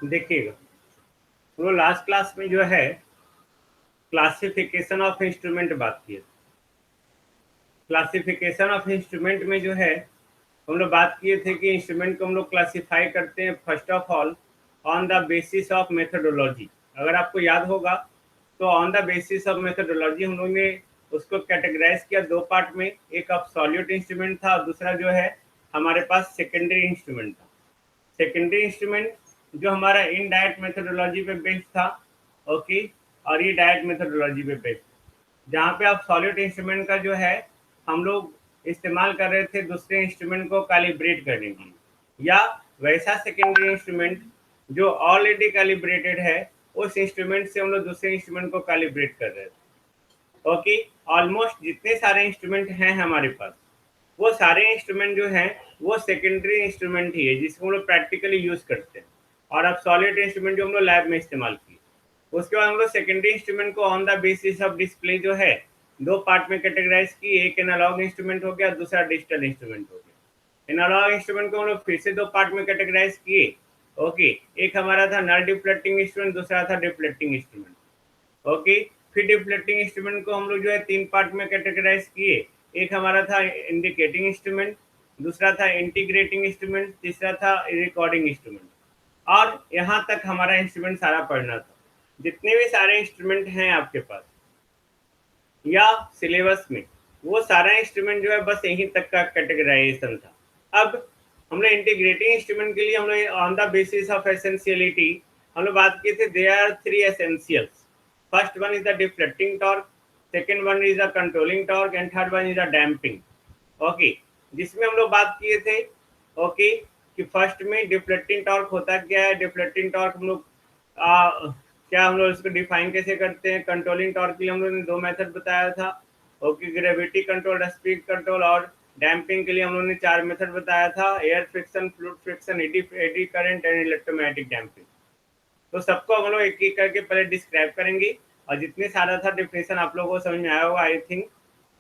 देखिएगा, वो last class में जो है क्लासिफिकेशन ऑफ इंस्ट्रूमेंट बात की है। क्लासिफिकेशन ऑफ इंस्ट्रूमेंट में जो है हम लोग बात किए थे कि इंस्ट्रूमेंट को हम लोग क्लासिफाई करते हैं first of all on the basis of methodology. अगर आपको याद होगा तो on the basis of methodology हम लोग ने उसको कैटेगराइज किया दो पार्ट में, एक अब्सोल्यूट इंस्ट्रूमेंट था और दूसरा जो है हमारे पास सेकेंडरी इंस्ट्रूमेंट था। सेकेंडरी इंस्ट्रूमेंट जो हमारा इन डायरेक्ट मेथोडोलॉजी पे बेस्ड था, ओके, और ये डायरेक्ट मेथोडोलॉजी पे बेस्ड, जहाँ पे आप सॉलिड इंस्ट्रूमेंट का जो है हम लोग इस्तेमाल कर रहे थे दूसरे इंस्ट्रूमेंट को कैलिब्रेट करने के लिए, या वैसा सेकेंडरी इंस्ट्रूमेंट जो ऑलरेडी कैलिब्रेटेड है उस इंस्ट्रूमेंट से हम लोग दूसरे इंस्ट्रूमेंट को कैलिब्रेट कर रहे थे। ओके, ऑलमोस्ट जितने सारे इंस्ट्रूमेंट हैं हमारे पास वो सारे इंस्ट्रूमेंट जो हैं वो सेकेंडरी इंस्ट्रूमेंट ही है जिसको हम लोग प्रैक्टिकली यूज करते हैं, और अब सॉलिड इंस्ट्रूमेंट जो हम लोग लैब में इस्तेमाल किए। उसके बाद हम लोग सेकेंडरी इंस्ट्रूमेंट को on the basis of display जो है दो पार्ट में कैटेगराइज की, एक एनालॉग इंस्ट्रूमेंट हो गया, दूसरा डिजिटल इंस्ट्रूमेंट हो गया। एनालॉग इंस्ट्रूमेंट को हम लोग फिर से दो पार्ट में कैटेगराइज किए, ओके, एक हमारा था नल डिफ्लेक्टिंग इंस्ट्रूमेंट, दूसरा था डिफ्लेक्टिंग इंस्ट्रूमेंट, ओके। फिर डिफ्लेक्टिंग इंस्ट्रूमेंट को हम लोग जो है तीन पार्ट में कैटेगराइज किए, एक हमारा था इंडिकेटिंग इंस्ट्रूमेंट, दूसरा था इंटीग्रेटिंग इंस्ट्रूमेंट, तीसरा था रिकॉर्डिंग इंस्ट्रूमेंट। और यहाँ तक हमारा इंस्ट्रूमेंट सारा पढ़ना था। जितने भी सारे इंस्ट्रूमेंट हैं आपके पास या सिलेबस में, वो सारा इंस्ट्रूमेंट जो है बस यहीं तक का कैटेगराइजेशन था। अब हम लोग इंटीग्रेटिंग इंस्ट्रूमेंट के लिए हम लोग on the basis of essentiality हम लोग बात किए थे, there are three essentials. First one is the deflecting torque, second one is the controlling torque and third one is the damping, okay. जिसमें हम लोग बात किए थे, ओके, कि फर्स्ट में डिफ्लेक्टिंग टॉर्क होता क्या है, डिफ्लेक्टिंग टॉर्क हम लोग क्या हम लोग इसको डिफाइन कैसे करते हैं। कंट्रोलिंग टॉर्क के लिए हम लोगों ने दो मेथड बताया था, okay, gravity control, speed control, और डैम्पिंग के लिए हम लोगों ने चार मेथड बताया था, air friction, fluid friction, eddy current and electromagnetic damping. तो सबको हम लोग एक एक करके पहले डिस्क्राइब करेंगे, और जितने सारा था डिफिनेशन आप लोगों को समझ में आया होगा आई थिंक।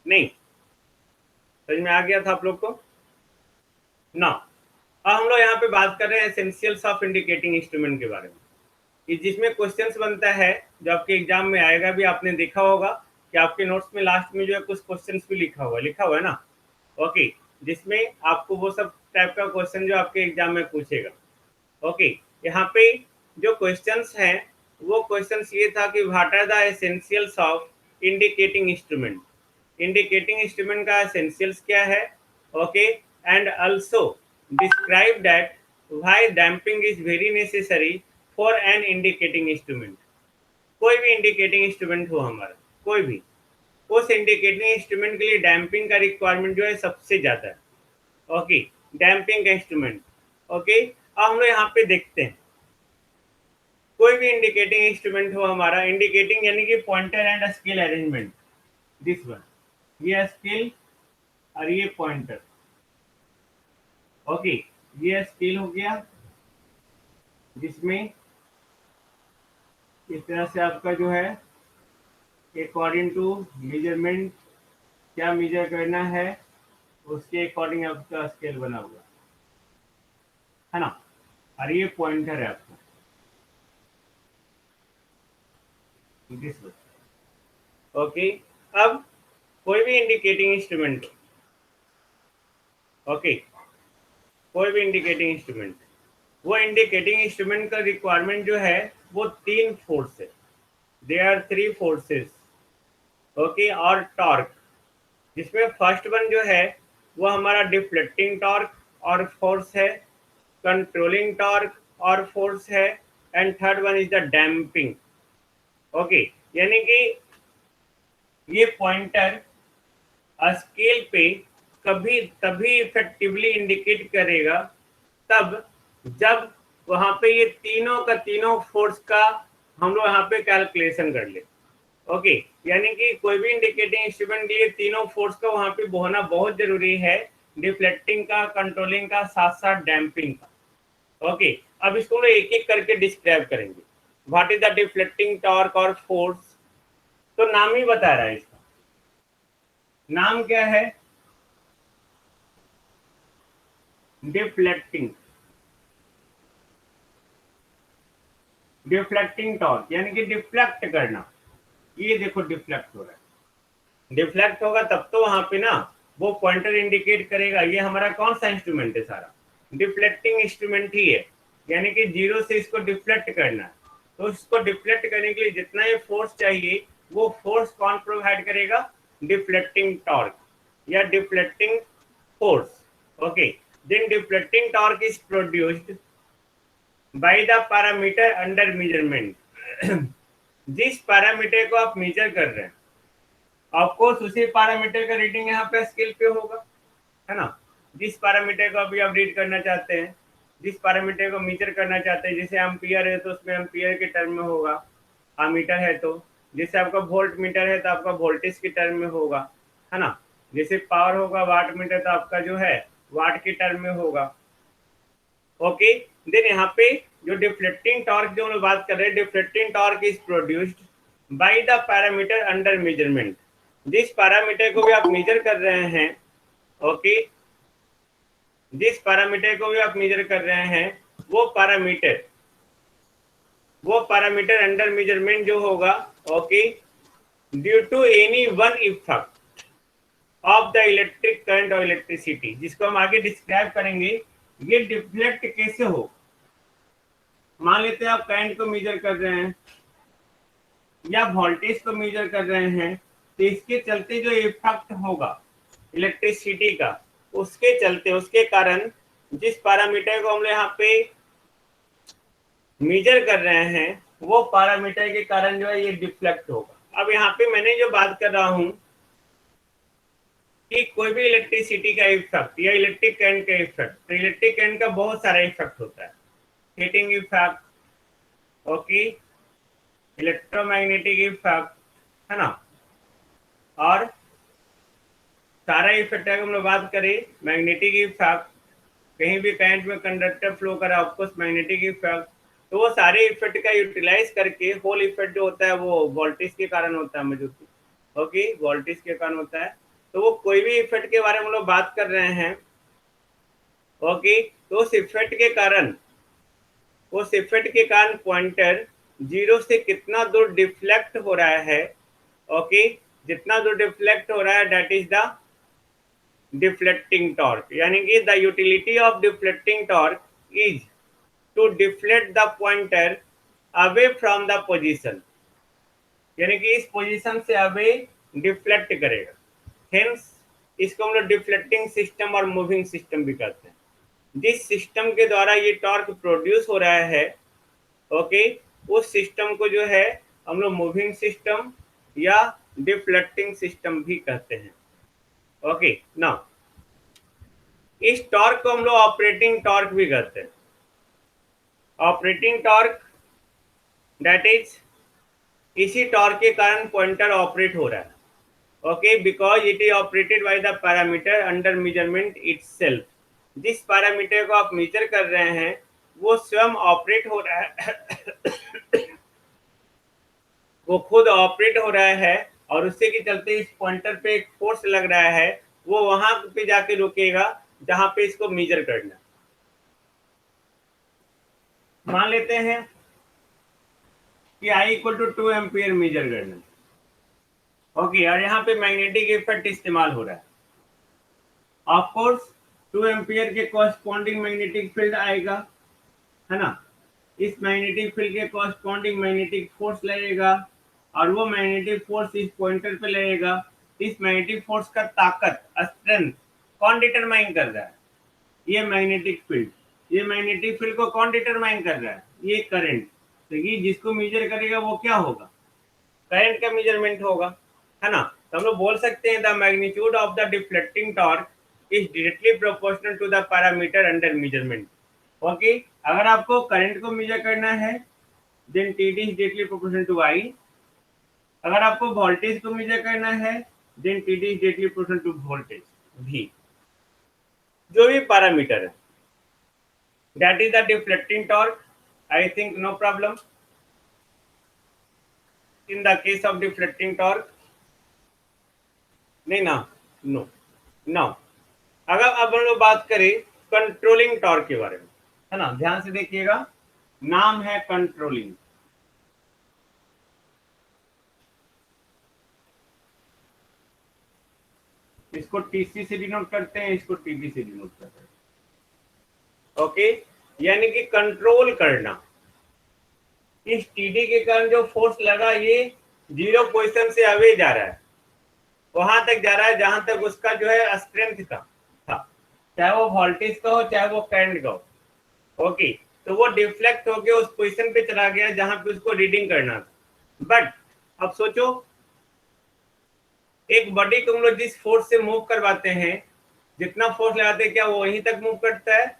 नहीं समझ में आ गया था आप लोग को ना? अब हम लोग यहाँ पे बात कर रहे हैं एसेंशियल्स ऑफ इंडिकेटिंग इंस्ट्रूमेंट के बारे में, कि जिसमें क्वेश्चंस बनता है जो आपके एग्जाम में आएगा भी। आपने देखा होगा कि आपके नोट्स में लास्ट में जो है कुछ क्वेश्चंस भी लिखा हुआ है ना, ओके, जिसमें आपको वो सब टाइप का क्वेश्चन जो आपके एग्जाम में पूछेगा, ओके। यहाँ पे जो क्वेश्चंस हैं वो क्वेश्चंस ये था कि what are the essentials of indicating instrument. Indicating instrument का एसेंशियल्स क्या है, okay, and also describe that why damping is very necessary for an indicating instrument. कोई भी इंडिकेटिंग इंस्ट्रूमेंट हो हमारा, कोई भी, उस इंडिकेटिंग इंस्ट्रूमेंट के लिए डैम्पिंग का रिक्वायरमेंट जो है सबसे ज्यादा है, ओके, डैम्पिंग का इंस्ट्रूमेंट, ओके। अब हम लोग यहाँ पे देखते हैं कोई भी इंडिकेटिंग इंस्ट्रूमेंट हो हमारा, इंडिकेटिंग यानी कि pointer and scale arrangement, this one, ये स्केल और ये पॉइंटर, ओके, ये स्केल हो गया जिसमें इस तरह से आपका जो है अकॉर्डिंग टू मेजरमेंट क्या मेजर करना है उसके अकॉर्डिंग आपका स्केल बना हुआ है ना, और ये पॉइंटर है आपका, दिस वन, ओके। अब कोई भी इंडिकेटिंग इंस्ट्रूमेंट, ओके, कोई भी इंडिकेटिंग इंस्ट्रूमेंट, वो इंडिकेटिंग इंस्ट्रूमेंट का रिक्वायरमेंट जो है वो तीन फोर्स है, they are three forces, okay, और टॉर्क, जिसमें फर्स्ट वन जो है वो हमारा डिफ्लेक्टिंग टॉर्क और फोर्स है, कंट्रोलिंग टॉर्क और फोर्स है, and third one is the damping, okay. यानी कि ये पॉइंटर स्केल पे कभी तभी इफेक्टिवली इंडिकेट करेगा तब जब वहां पे ये तीनों का तीनों फोर्स का हम लोग यहाँ पे कैलकुलेशन कर ले, ओके। यानी कि कोई भी इंडिकेटिंग इंस्ट्रूमेंट के लिए तीनों फोर्स का वहां पे होना बहुत जरूरी है, डिफ्लेक्टिंग का, कंट्रोलिंग का, साथ साथ डैम्पिंग का, ओके। अब इसको हम एक एक करके डिस्क्राइब करेंगे, what is the deflecting torque और फोर्स। तो नाम ही बता रहा है, इसका नाम क्या है, डिफ्लेक्टिंग, डिफ्लेक्टिंग टॉर्क यानी कि डिफ्लेक्ट करना, ये देखो डिफ्लेक्ट हो रहा है, डिफ्लेक्ट होगा तब तो वहां पे ना वो पॉइंटर इंडिकेट करेगा। ये हमारा कौन सा इंस्ट्रूमेंट है, सारा डिफ्लेक्टिंग इंस्ट्रूमेंट ही है, यानी कि जीरो से इसको डिफ्लेक्ट करना है। तो इसको डिफ्लेक्ट करने के लिए जितना ये फोर्स चाहिए वो फोर्स कौन प्रोवाइड करेगा, डिफ्लेक्टिंग टॉर्क या deflecting force. Okay, then deflecting torque is produced by the parameter under measurement. जिस पैरामीटर को आप मेजर कर रहे हैं, ऑफकोर्स उसी पैरामीटर का रीडिंग यहाँ पे स्केल पे होगा, है ना। जिस पैरामीटर को अभी आप रीड करना चाहते हैं, जिस पैरामीटर को मीटर करना चाहते हैं, जैसे एम्पियर है तो उसमें एम्पियर के टर्म में होगा, मीटर है तो जैसे आपका वोल्ट मीटर है तो आपका वोल्टेज के टर्म में होगा, है ना। जैसे पावर होगा वाट मीटर तो आपका जो है वाट के टर्म में होगा। ओके, देन यहाँ पे जो डिफ्लेक्टिंग टॉर्क जो हम लोग बात कर रहे हैं, deflecting torque is produced by the parameter under measurement. जिस पैरामीटर को भी आप मेजर कर रहे हैं, ओके, जिस पैरामीटर को भी आप मेजर कर रहे हैं वो पैरामीटर अंडर मेजरमेंट जो होगा, okay, due to any one effect of the electric current और इलेक्ट्रिसिटी, जिसको हम आगे डिस्क्राइब करेंगे। ये डिफ्लेक्ट कैसे हो, मान लेते हैं आप करंट को मेजर कर रहे हैं या वोल्टेज को मेजर कर रहे हैं, तो इसके चलते जो इफेक्ट होगा इलेक्ट्रिसिटी का, उसके चलते उसके कारण जिस पैरामीटर को हम यहाँ पे मेजर कर रहे हैं वो पैरामीटर के कारण जो है ये डिफ्लेक्ट होगा। अब यहाँ पे मैंने जो बात कर रहा हूं कि कोई भी इलेक्ट्रिसिटी का इफेक्ट या इलेक्ट्रिक करंट का इफेक्ट, तो इलेक्ट्रिक करंट का बहुत सारा इफेक्ट होता है, heating effect, okay, electromagnetic effect, है ना। और सारा इफेक्ट अगर हम लोग बात करें, मैग्नेटिक इफेक्ट, कहीं भी करंट में कंडक्टर फ्लो करा ऑफकोर्स मैग्नेटिक इफेक्ट, तो वो सारे इफेक्ट का यूटिलाइज करके होल इफेक्ट जो होता है वो वोल्टेज के कारण होता है मजबूती, ओके, वोल्टेज के कारण होता है। तो वो कोई भी इफेक्ट के बारे में हम लोग बात कर रहे हैं, ओके, तो उस इफेक्ट के कारण पॉइंटर जीरो से कितना दूर डिफ्लेक्ट हो रहा है, ओके, जितना दूर डिफ्लेक्ट हो रहा है that is the deflecting torque. यानी कि the utility of deflecting torque is to deflect the pointer away from the position, यानी कि इस पोजीशन से अवे डिफ्लेक्ट करेगा। हेंस इसको हम लोग डिफ्लेक्टिंग सिस्टम और मूविंग सिस्टम भी कहते हैं। जिस सिस्टम के द्वारा ये टॉर्क प्रोड्यूस हो रहा है, ओके, उस सिस्टम को जो है हम लोग मूविंग सिस्टम या डिफ्लेक्टिंग सिस्टम भी कहते हैं। ओके, नाउ इस टॉर्क को हम लोग ऑपरेटिंग टॉर्क भी कहते हैं। ऑपरेटिंग टॉर्क दैट इज इसी टॉर्क के कारण पॉइंटर ऑपरेट हो रहा है, okay, because it is operated by the parameter under measurement itself. जिस पैरामीटर को आप मेजर कर रहे हैं वो स्वयं ऑपरेट हो रहा है वो खुद ऑपरेट हो रहा है और उससे के चलते इस पॉइंटर पे एक फोर्स लग रहा है, वो वहां पे जाके रुकेगा जहां पे इसको मेजर करना। मान लेते हैं कि I equal to 2 ampere measure करना, ओके, और यहाँ पे मैग्नेटिक इफेक्ट इस्तेमाल हो रहा है। ऑफ कोर्स 2 एम्पियर के कॉरस्पॉन्डिंग मैग्नेटिक फील्ड आएगा, है ना। इस मैग्नेटिक फील्ड के कॉरस्पॉन्डिंग मैग्नेटिक फोर्स लगेगा और वो मैग्नेटिक फोर्स इस पॉइंटर पे लगेगा। इस मैग्नेटिक फोर्स का ताकत, स्ट्रेंथ कौन डिटरमाइन कर रहा है, ये मैग्नेटिक फील्ड। ये मैग्नेटिक फील्ड को कौन डिटरमाइन कर रहा है, ये करंट। तो ये जिसको मेजर करेगा वो क्या होगा, करंट का मेजरमेंट होगा, है ना। तो हम लोग बोल सकते हैं the magnitude of the deflecting torque is directly proportional to the parameter under measurement. Okay, अगर आपको करंट को मेजर करना है then TD is directly proportional to I। अगर आपको वोल्टेज को मेजर करना है then TD is directly proportional to voltage V। जो भी पैरामीटर है that is the deflecting torque. I think no problem in the case of deflecting torque, नहीं ना, नो। नाउ अगर अब हम लोग बात करें कंट्रोलिंग टॉर्क के बारे में, है ना, ध्यान से देखिएगा, नाम है कंट्रोलिंग। इसको टीसी से डिनोट करते हैं, इसको टीबी से डिनोट करते हैं। ओके, यानी कि कंट्रोल करना। इस टीडी के कारण जो फोर्स लगा ये 0 पोजीशन से अवे जा रहा है, वहां तक जा रहा है जहां तक उसका जो है स्ट्रेंथ का था, चाहे वो वोल्टेज का हो चाहे वो करंट का हो। ओके, तो वो डिफ्लेक्ट होके उस पोजीशन पे चला गया जहां पे उसको रीडिंग करना था। बट अब सोचो, एक बॉडी को हम लोग जिस फोर्स से मूव करवाते हैं, जितना फोर्स लगाते हैं, क्या वो वहीं तक मूव करता है?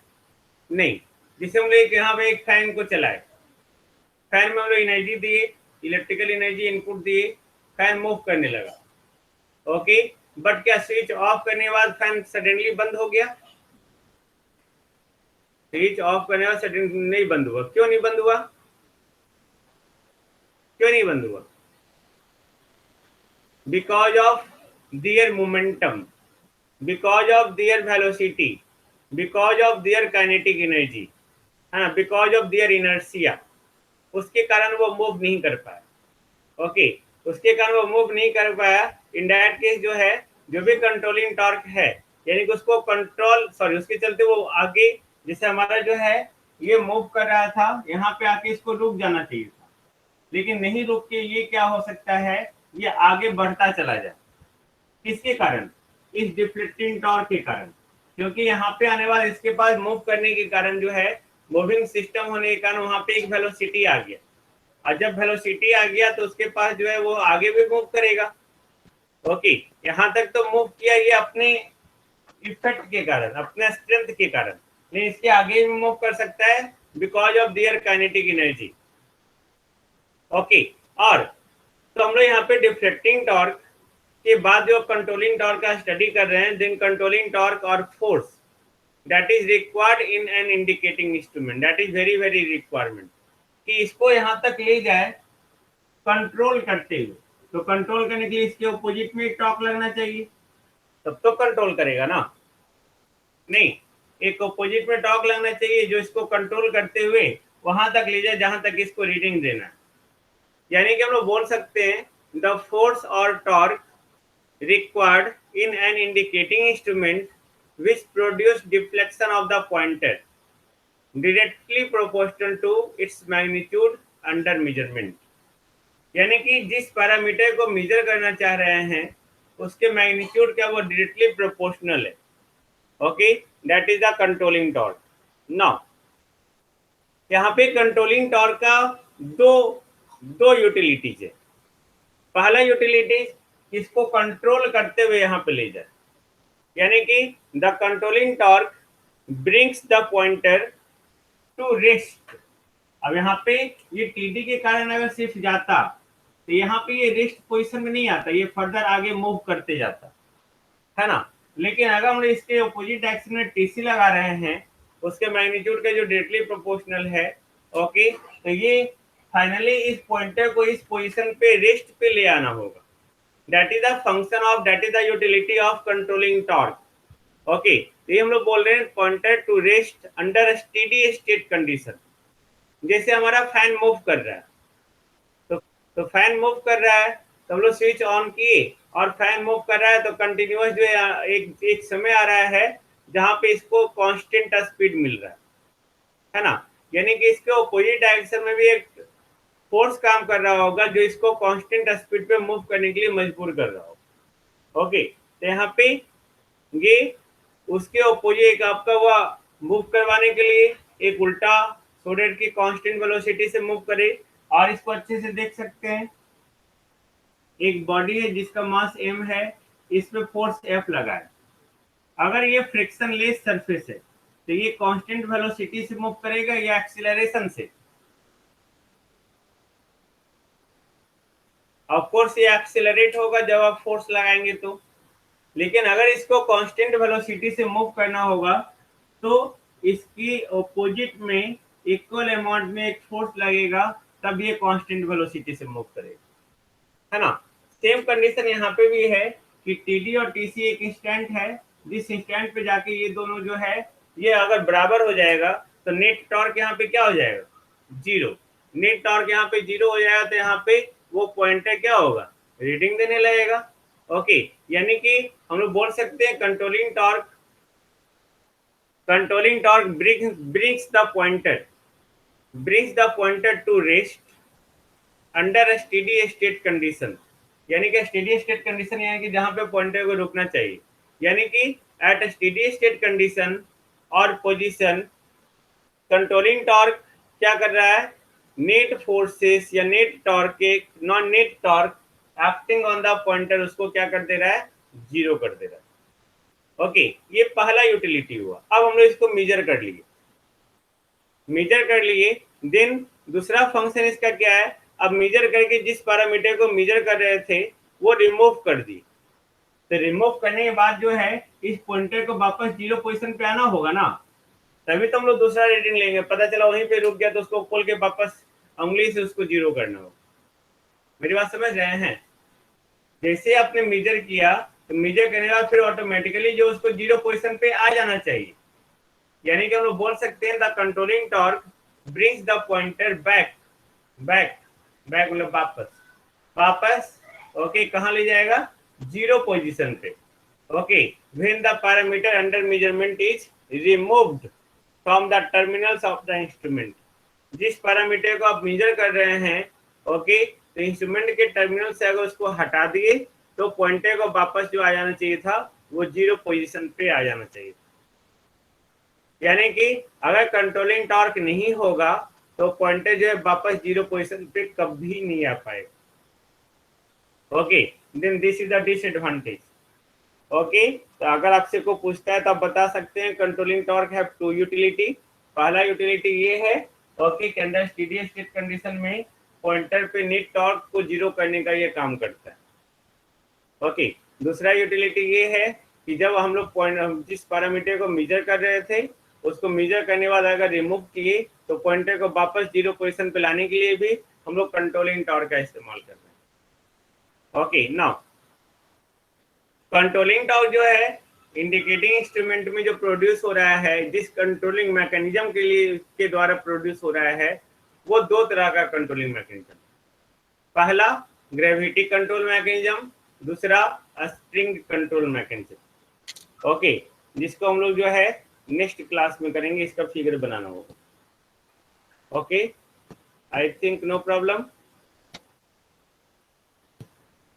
नहीं। जिसे हम लोग यहाँ पे एक फैन को चलाए, फैन में हम लोग एनर्जी दिए, इलेक्ट्रिकल एनर्जी इनपुट दिए, फैन मूव करने लगा। ओके, बट क्या स्विच ऑफ करने के बाद फैन सडनली बंद हो गया? स्विच ऑफ करने के बाद सडनली नहीं बंद हुआ। क्यों नहीं बंद हुआ? क्यों नहीं बंद हुआ? Because of their momentum, because of their velocity, because of their kinetic energy, है ना, बिकॉज ऑफ देयर इनर्शिया, उसके कारण वो मूव नहीं कर पाया। ओके, उसके कारण वो मूव नहीं कर पाया। इन दैट केस जो है, जो भी कंट्रोलिंग टॉर्क है, यानी कि उसको कंट्रोल उसके चलते वो आगे, जैसे हमारा जो है ये मूव कर रहा था, यहाँ पे आके इसको रुक जाना चाहिए था, लेकिन नहीं रुक के ये क्या हो सकता है, ये आगे बढ़ता चला जाए। किसके कारण? इस डिफ्लेक्टिंग टॉर्क के कारण। क्योंकि यहाँ पे आने वाला, इसके पास मूव करने के कारण जो है, मूविंग सिस्टम होने के कारण वहां पे एक वेलोसिटी आ गया, और जब वेलोसिटी आ गया तो उसके पास जो है वो आगे भी मूव करेगा। ओके, यहाँ तक तो मूव किया ये अपने इफेक्ट के कारण, अपने स्ट्रेंथ के कारण, लेकिन इसके आगे भी मूव कर सकता है because of their kinetic energy. Okay, और तो हम लोग यहाँ पे डिफ्लेक्टिंग टॉर्क के बाद जो कंट्रोलिंग टॉर्क का स्टडी कर रहे हैं, देन कंट्रोलिंग टॉर्क और force that is required in an indicating instrument, that is very very requirement, कि इसको यहाँ तक ले जाए कंट्रोल करते हुए। तो कंट्रोल करने के लिए इसके अपोजिट में एक टॉर्क लगना चाहिए, तब तो कंट्रोल करेगा ना। नहीं, एक अपोजिट में टॉर्क लगना चाहिए जो इसको कंट्रोल करते हुए वहां तक ले जाए जहां तक इसको रीडिंग देना है। यानी कि हम लोग बोल सकते हैं द फोर्स और torque required in an indicating instrument which produce deflection of the pointer directly proportional to its magnitude under measurement। यानी कि जिस पैरामीटर को मेजर करना चाह रहे हैं उसके मैग्नीट्यूड क्या वो डायरेक्टली प्रोपोर्शनल है। Okay, that is the controlling torque. Now यहाँ पे कंट्रोलिंग टॉर्क का दो यूटिलिटीज है। पहला यूटिलिटी, इसको कंट्रोल करते हुए यहाँ पे ले जाए, यानी कि the controlling torque brings the pointer to rest. अब यहाँ पे ये टीडी के कारण अगर सिर्फ जाता तो यहाँ पे ये रेस्ट पोजीशन में नहीं आता, ये फर्दर आगे मूव करते जाता, है ना। लेकिन अगर हम इसके अपोजिट डायरेक्शन में टीसी लगा रहे हैं, उसके मैग्नीट्यूड का जो डायरेक्टली प्रोपोर्शनल है, ओके, तो ये फाइनली इस पॉइंटर को इस पोजीशन पे रेस्ट पे ले आना होगा। That is the function of, that is the utility of controlling torque. Okay, ये हम लोग बोल रहे हैं pointer to rest under steady state condition. जैसे हमारा फैन मूव कर रहा है, तो फैन मूव कर रहा है तो हम लोग स्विच ऑन किए और फैन मूव कर रहा है, तो कंटिन्यूअस जो है एक समय आ रहा है जहां पे इसको कांस्टेंट स्पीड मिल रहा है ना। यानी कि इसके अपोजिट डायरेक्शन में भी एक फोर्स काम कर रहा होगा जो इसको कांस्टेंट स्पीड पे मूव करने के लिए मजबूर कर रहा होगा। ओके, तो यहाँ पे ये उसके अपोजिट आपका हुआ मूव करवाने के लिए एक उल्टा, सो दैट की कांस्टेंट वेलोसिटी से मूव करे। और इसको अच्छे से देख सकते हैं, एक बॉडी है जिसका मास m है, इसमें फोर्स F लगा है। अगर ये फ्रिक्शन लेस सरफेस है तो ये कांस्टेंट वेलोसिटी से मूव करेगा या एक्सीलरेशन से? ऑफ कोर्स ये एक्सीलरेट होगा जब आप फोर्स लगाएंगे तो। लेकिन अगर इसको कांस्टेंट वेलोसिटी से मूव करना होगा तो इसकी ऑपोजिट में इक्वल अमाउंट में एक फोर्स लगेगा, तब ये कांस्टेंट वेलोसिटी से मूव करेगा, है ना। सेम कंडीशन यहाँ पे भी है कि टीडी और टीसी एक इंस्टेंट है, जिस इंस्टेंट पे जाके ये दोनों जो है ये अगर बराबर हो जाएगा तो नेट टॉर्क यहाँ पे क्या हो जाएगा? जीरो। नेट टॉर्क यहाँ पे जीरो हो जाएगा तो यहाँ पे वो पॉइंटर क्या होगा? रीडिंग देने लगेगा। ओके, यानी कि हम लोग बोल सकते हैं controlling torque brings the pointer to rest under steady state condition. यानी कि स्टेडी स्टेट कंडीशन यानी कि जहां पे पॉइंटर को रुकना चाहिए, यानी कि एट स्टेडी स्टेट कंडीशन और पोजीशन कंट्रोलिंग टॉर्क क्या कर रहा है, नेट फोर्सेस या नेट टॉर्क के non net torque acting on the pointer उसको क्या कर दे रहा है, जीरो कर दे रहा है। ओके, ये पहला यूटिलिटी हुआ। अब हम लोग इसको मेजर कर लिए। देन दूसरा फंक्शन इसका क्या है, अब मेजर करके जिस पैरामीटर को मेजर कर रहे थे वो रिमूव कर दी, तो रिमूव करने के बाद जो है इस पॉइंटर को वापस जीरो पोजीशन पे आना होगा ना, तभी तो हम लोग दूसरा रीडिंग लेंगे। पता चला वहीं पे रुक गया तो उसको खोल के वापस उंगली से उसको जीरो करना होगा। मेरी बात समझ रहे हैं? जैसे आपने मेजर किया तो मेजर करने के बाद फिर ऑटोमेटिकली जो उसको जीरो पोजीशन पे आ जाना चाहिए, यानी कि हम लोग बोल सकते हैं the controlling torque brings the pointer back मतलब वापस ओके, कहाँ ले जाएगा, जीरो पोजीशन पे। Okay, when the parameter under measurement is removed from the terminals of the instrument, जिस पैरामीटर को आप मेजर कर रहे हैं ओके, तो इंस्ट्रूमेंट के टर्मिनल से अगर उसको हटा दिए तो पॉइंटर को वापस जो आ जाना चाहिए था वो जीरो पोजीशन पे आ जाना चाहिए। यानी कि अगर कंट्रोलिंग टॉर्क नहीं होगा तो पॉइंटर जो है वापस जीरो पोजीशन पे कभी नहीं आ पाएगा। Okay, then this is the disadvantage. Okay, तो अगर आपसे को पूछता है तो आप बता सकते हैं controlling torque have two utility. पहला यूटिलिटी ये है ओके के अंदर स्टेडी स्टेट कंडीशन में पॉइंटर पे नेट टॉर्क को जीरो करने का ये काम करता है। ओके, दूसरा यूटिलिटी ये है कि जब हम लोग जिस पैरामीटर को मेजर कर रहे थे उसको मेजर करने बाद अगर रिमूव किए तो पॉइंटर को वापस जीरो पोजीशन पे लाने के लिए भी हम लोग कंट्रोलिंग टॉर्क का इस्तेमाल कर रहे हैं। ओके, नाउ कंट्रोलिंग टॉर्क जो है इंडिकेटिंग इंस्ट्रूमेंट में जो प्रोड्यूस हो रहा है, जिस कंट्रोलिंग मैकेनिज्म के द्वारा प्रोड्यूस हो रहा है वो दो तरह का कंट्रोलिंग मैकेनिज्म। पहला ग्रेविटी कंट्रोल मैकेनिज्म, दूसरा स्प्रिंग कंट्रोल मैकेनिज्म। ओके, जिसको हम लोग जो है नेक्स्ट क्लास में करेंगे, इसका फिगर बनाना होगा। Okay, I think no problem.